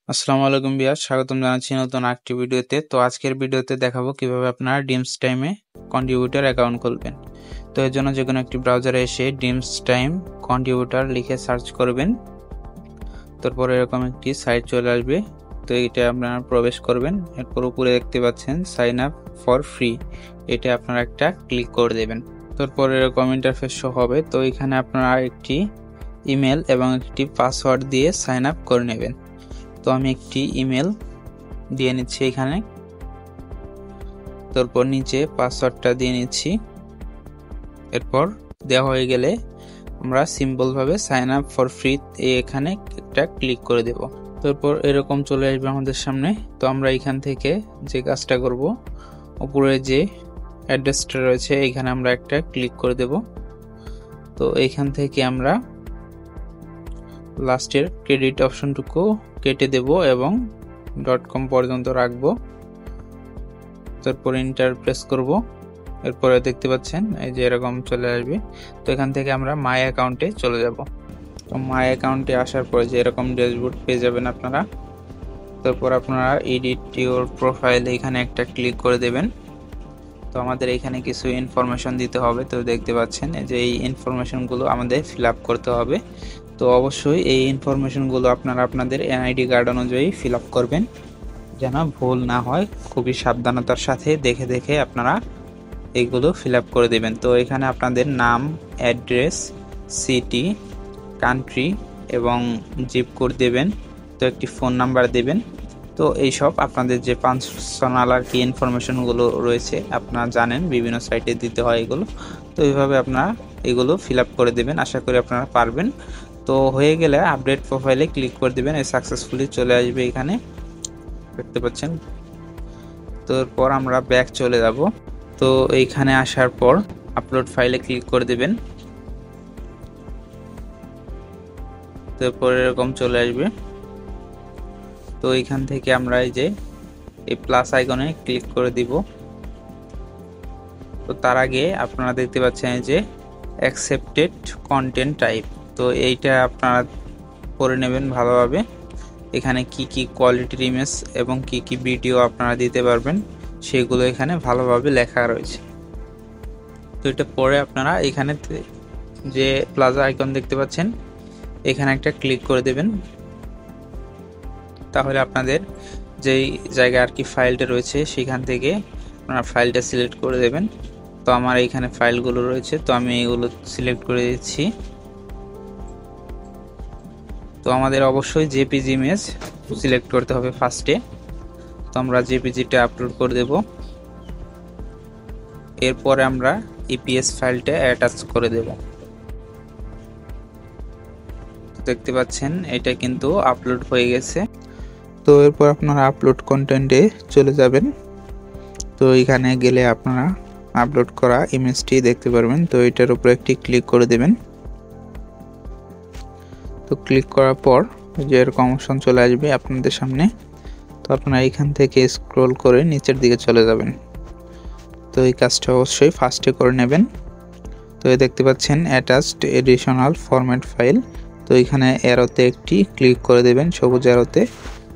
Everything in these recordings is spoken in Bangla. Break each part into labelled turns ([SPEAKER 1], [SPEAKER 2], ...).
[SPEAKER 1] আসসালামু আলাইকুম ভিউয়ার্স, স্বাগতম জানাচ্ছি নতুন একটি ভিডিওতে। তো আজকের ভিডিওতে দেখাবো কিভাবে আপনারা ড্রিমস টাইমে কন্ট্রিবিউটর অ্যাকাউন্ট খুলবেন। তো এর জন্য যে কোনো একটি ব্রাউজারে এসে ড্রিমস টাইম কন্ট্রিবিউটর লিখে সার্চ করবেন। তারপর এরকম একটি সাইট চলে আসবে। তো এটা আপনারা প্রবেশ করবেন। এরপর উপরে দেখতে পাচ্ছেন সাইন আপ ফর ফ্রি, এটা আপনারা একটা ক্লিক করে দেবেন। তারপর এরকম ইন্টারফেস শো হবে। তো এখানে আপনারা একটি ইমেল এবং একটি পাসওয়ার্ড দিয়ে সাইন আপ করে নেবেন। তো আমি একটি ইমেল দিয়ে নিচ্ছি এখানে, তারপর নিচে পাসওয়ার্ডটা দিয়ে নিচ্ছি। এরপর দেওয়া হয়ে গেলে আমরা সিম্পলভাবে সাইন আপ ফর ফ্রি এখানে একটা ক্লিক করে দেব। তারপর এরকম চলে আসবে আমাদের সামনে। তো আমরা এখান থেকে যে কাজটা করব, উপরে যে অ্যাড্রেসটা রয়েছে এখানে আমরা একটা ক্লিক করে দেব। তো এইখান থেকে আমরা লাস্টের ক্রেডিট অপশনটুকু কেটে দেব এবং .com পর্যন্ত রাখবো। তারপর এন্টার প্রেস করব। এরপরে দেখতে পাচ্ছেন এই যে এরকম চলে আসবে। তো এখান থেকে আমরা মাই অ্যাকাউন্টে চলে যাব। তো মাই অ্যাকাউন্টে আসার পরে যে এরকম ড্যাশবোর্ড পেয়ে যাবেন আপনারা। তারপর আপনারা এডিট ইউর প্রোফাইল এখানে একটা ক্লিক করে দেবেন। তো আমাদের এখানে কিছু ইনফরমেশন দিতে হবে। তো দেখতে পাচ্ছেন যে এই ইনফরমেশনগুলো আমাদের ফিল আপ করতে হবে। তো অবশ্যই এই ইনফরমেশনগুলো আপনারা আপনাদের এনআইডি কার্ড অনুযায়ী ফিল আপ করবেন, যেন ভুল না হয়। খুবই সাবধানতার সাথে দেখে দেখে আপনারা এইগুলো ফিল আপ করে দেবেন। তো এখানে আপনাদের নাম, অ্যাড্রেস, সিটি, কান্ট্রি এবং জিপ কোড দেবেন। তো একটি ফোন নাম্বার দেবেন। তো এইসব আপনাদের যে পার্সোনাল আর কি ইনফরমেশনগুলো রয়েছে আপনারা জানেন বিভিন্ন সাইটে দিতে হয় এগুলো। তো এইভাবে আপনারা এগুলো ফিল আপ করে দেবেন। আশা করি আপনারা পারবেন। তো হয়ে গেলে আপডেট প্রোফাইলে ক্লিক করে দেবেন। এই সাকসেসফুলি চলে আসবে এখানে, দেখতে পাচ্ছেন। তারপর আমরা ব্যাক চলে যাব। তো এইখানে আসার পর আপলোড ফাইলে ক্লিক করে দেবেন। তারপর এরকম চলে আসবে। তো এইখান থেকে আমরা এই যে এই প্লাস আইকনে ক্লিক করে দিব। তো তার আগে আপনারা দেখতে পাচ্ছেন যে অ্যাকসেপ্টেড কন্টেন্ট টাইপ, তো এইটা আপনারা করে নেবেন ভালোভাবে। এখানে কি কি কোয়ালিটির ইমেজ এবং কি কি ভিডিও আপনারা দিতে পারবেন সেগুলো এখানে ভালোভাবে লেখা রয়েছে। তো এটা পরে আপনারা এখানে যে প্লাস আইকন দেখতে পাচ্ছেন এখানে একটা ক্লিক করে দেবেন। তাহলে আপনাদের যেই জায়গায় আর কি ফাইলটা রয়েছে সেখান থেকে আপনারা ফাইলটা সিলেক্ট করে দেবেন। তো আমার এইখানে ফাইলগুলো রয়েছে, তো আমি এগুলো সিলেক্ট করে দিচ্ছি। তো আমাদের অবশ্যই জেপিজি ইমেজ সিলেক্ট করতে হবে ফার্স্টে। তো আমরা জেপিজিটা আপলোড করে দেব। এরপরে আমরা ইপিএস ফাইলটা অ্যাটাচ করে দেব। দেখতে পাচ্ছেন এটা কিন্তু আপলোড হয়ে গেছে। তো এরপর আপনারা আপলোড কন্টেন্টে চলে যাবেন। তো এখানে গেলে আপনারা আপলোড করা ইমেজটি দেখতে পারবেন। তো এটার উপরে একটি ক্লিক করে দেবেন। তো ক্লিক করার পর যে এরকম অপশন চলে আসবে আপনাদের সামনে। তো আপনারা এখান থেকে স্ক্রল করে নিচের দিকে চলে যাবেন। তো এই কাজটা অবশ্যই ফার্স্টে করে নেবেন। তো দেখতে পাচ্ছেন অ্যাটাচড এডিশনাল ফরম্যাট ফাইল। তো এখানে অ্যারোতে একটি ক্লিক করে দেবেন, সবুজ অ্যারোতে।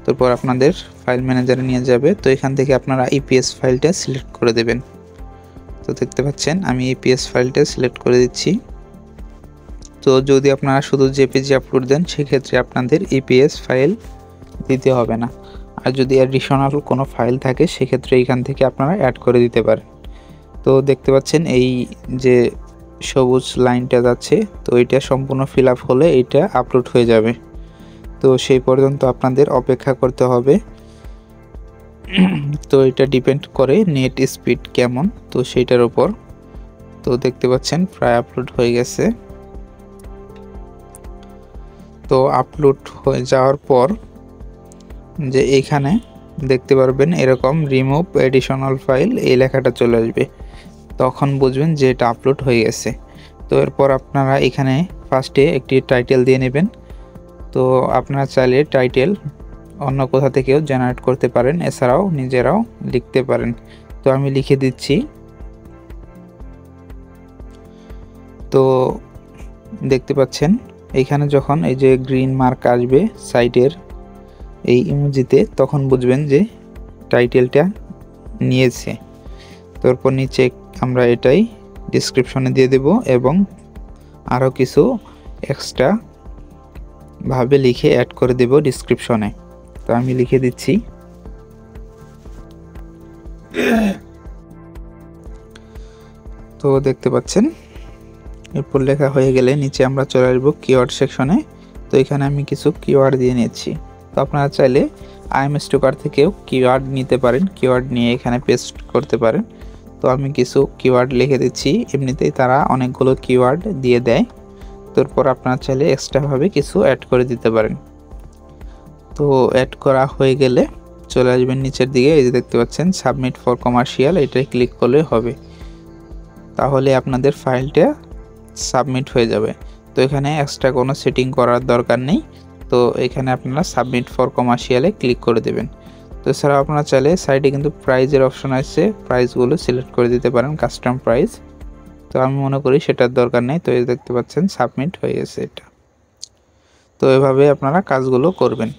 [SPEAKER 1] তারপর আপনাদের ফাইল ম্যানেজারে নিয়ে যাবে। তো এখান থেকে আপনারা ইপিএস ফাইলটা সিলেক্ট করে দেবেন। তো দেখতে পাচ্ছেন আমি ইপিএস ফাইলটা সিলেক্ট করে দিচ্ছি। তো যদি আপনারা শুধু জেপিজি আপলোড দেন সেক্ষেত্রে আপনাদের ইপিএস ফাইল দিতে হবে না। আর যদি অ্যাডিশনাল কোনো ফাইল থাকে সেক্ষেত্রে এখান থেকে আপনারা অ্যাড করে দিতে পারেন। তো দেখতে পাচ্ছেন এই যে সবুজ লাইনটা যাচ্ছে, তো এটা সম্পূর্ণ ফিল আপ হলে এটা আপলোড হয়ে যাবে। তো সেই পর্যন্ত আপনাদের অপেক্ষা করতে হবে। তো এটা ডিপেন্ড করে নেট স্পিড কেমন, তো সেইটার উপর। তো দেখতে পাচ্ছেন প্রায় আপলোড হয়ে গেছে। তো আপলোড হয়ে যাওয়ার পর যে এইখানে দেখতে পারবেন এরকম রিমুভ এডিশনাল ফাইল এই লেখাটা চলে আসবে। তখন বুঝবেন যে এটা আপলোড হয়ে গেছে। তো এরপর আপনারা এখানে ফার্স্টে একটি টাইটেল দিয়ে নেবেন। তো আপনারা চাইলে টাইটেল অন্য কোথা থেকেও জেনারেট করতে পারেন, এছাড়াও নিজেরাও লিখতে পারেন। তো আমি লিখে দিচ্ছি। তো দেখতে পাচ্ছেন এখানে যখন এই যে গ্রিন মার্ক আসবে সাইটের এই ইমোজিতে, তখন বুঝবেন যে টাইটেলটা নিয়েছে। তারপর নিচে আমরা এটাই ডেসক্রিপশনে দিয়ে দেব এবং আরও কিছু এক্সট্রা ভাবে লিখে অ্যাড করে দেব ডেসক্রিপশনে। তো আমি লিখে দিচ্ছি। তো দেখতে পাচ্ছেন, এরপর লেখা হয়ে গেলে নিচে আমরা চলে আসবো কিওয়ার্ড সেকশনে। তো এখানে আমি কিছু কিওয়ার্ড দিয়ে নিচ্ছি। তো আপনারা চাইলে IMStoker থেকেও কিওয়ার্ড নিতে পারেন, কিওয়ার্ড নিয়ে এখানে পেস্ট করতে পারেন। তো আমি কিছু কিওয়ার্ড লিখে দিচ্ছি, এমনিতেই তারা অনেকগুলো কিওয়ার্ড দিয়ে দেয়। তারপর আপনারা চাইলে এক্সট্রাভাবে কিছু অ্যাড করে দিতে পারেন। তো অ্যাড করা হয়ে গেলে চলে আসবেন নিচের দিকে, এই যে দেখতে পাচ্ছেন সাবমিট ফর কমার্শিয়াল, এটাই ক্লিক করলে হবে। তাহলে আপনাদের ফাইলটা সাবমিট হয়ে যাবে। তো এখানে এক্সট্রা কোনো সেটিং করার দরকার নেই। তো এখানে আপনারা সাবমিট ফর কমার্শিয়ালে ক্লিক করে দেবেন। তো এছাড়াও আপনারা চাইলে সাইডে কিন্তু প্রাইজের অপশন আছে, প্রাইসগুলো সিলেক্ট করে দিতে পারেন, কাস্টম প্রাইস। তো আমি মনে করি সেটার দরকার নেই। তো এই দেখতে পাচ্ছেন সাবমিট হয়ে গেছে এটা। তো এভাবে আপনারা কাজগুলো করবেন।